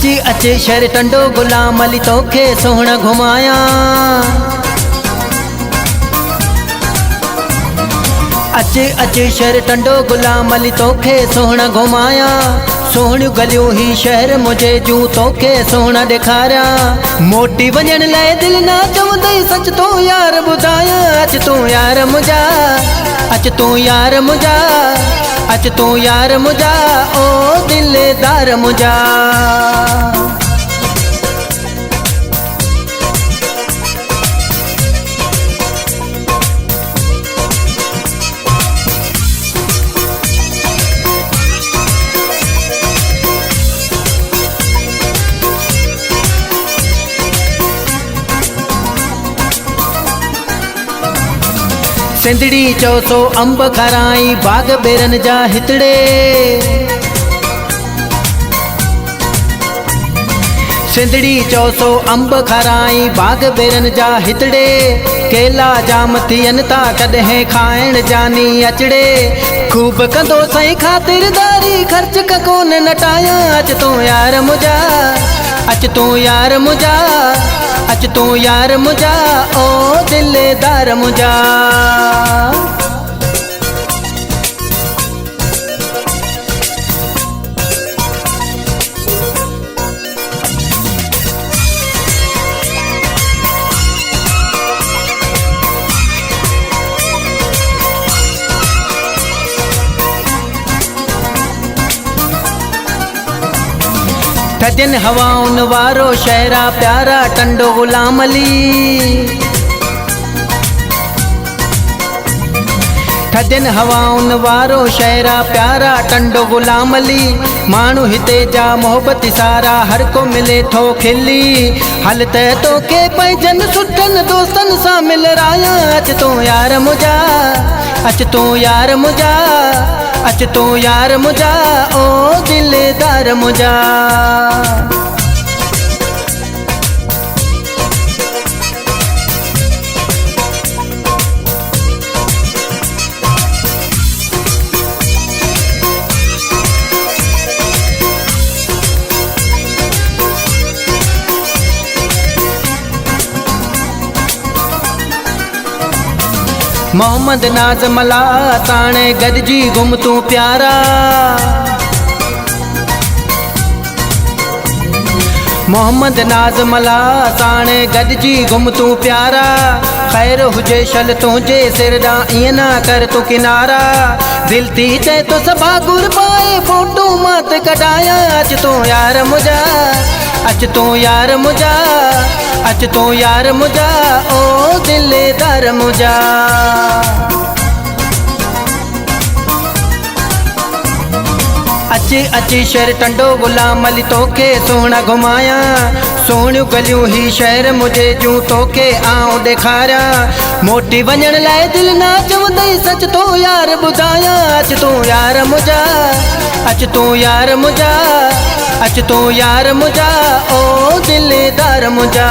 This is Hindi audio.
अची अचे शहर टंडो गुलाम अली तोखे सोहण घुमाया। अचे अचे शहर टंडो गुलाम अली तोखे सोहण घुमाया। सोहणियूं गलियूं ही शहर मुझे जूं तोखे सोहण ॾेखारिया। मोटी वञण लाइ दिल ना चवंदई सच तो यार ॿुधाया। अच तूं यार मुंहिंजा, अच तूं यार मुंहिंजा, अच तूं यार मुंहिंजा, ओ दिलदार मुंहिंजा। सिंधड़ी चौसो अंब खाराई बाग बेरन जा हितड़े। सिंधड़ी चौसो अंब खाराई बाग बेरन जा हितड़े। केला जाम थियन था कॾहिं खाइण जानी अचड़े। खूब कंदो सही ख़ातिरदारी ख़र्च का कोन नटाया। अच तूं यार मुंहिंजा, अच तूं यार मुंहिंजा, अच तूं यार मुंहिंजा, ओ दिलदार मुंहिंजा। थधियुनि हवाउनि वारो शहरा प्यारा टंडो गुलाम अली। थधियुनि हवाउनि वारो शहरा प्यारा टंडो गुलाम अली। माण्हू हिते जा मोहबत सारा हर को मिले थो खिली। हल त तोखे पंहिंजनि सुठनि दोस्तनि सां मिलराया। अच तूं यार मुंहिंजा, अच तूं यार मुंहिंजा, अच तूं यार मुंहिंजा, ओ दिलदार मुंहिंजा। मोहम्मद नाज़ मला ताणे गॾिजी घुम तूं प्यारा। मोहम्मद नाज़ मला ताणे गॾिजी घुम तूं प्यारा। ख़ैर हुजे शल तुंहिंजे सिर ॾांहुं ईअं ना कर तूं किनारा। दिल थी चए तो सभा गुर पाए फोटो मां ते कढाया। अच तूं यार मुंहिंजा, अच तूं यार मुंहिंजा, अच तूं यार मुंहिंजा, ओ दिलदार मुंहिंजा। अचे अचे शहर टंडो गुलाम अली तोखे सोहण घुमाया। सोहणियूं गलियूं ही शहर मुझे जूं तोखे आऊं ॾेखारिया। मोटी वञण लाइ दिल ना चवंदई सच तो यार ॿुधाया। अच तूं यार मुंहिंजा, अच तूं यार मुंहिंजा, अच तूं यार मुंहिंजा, ओ दिलदार मुंहिंजा।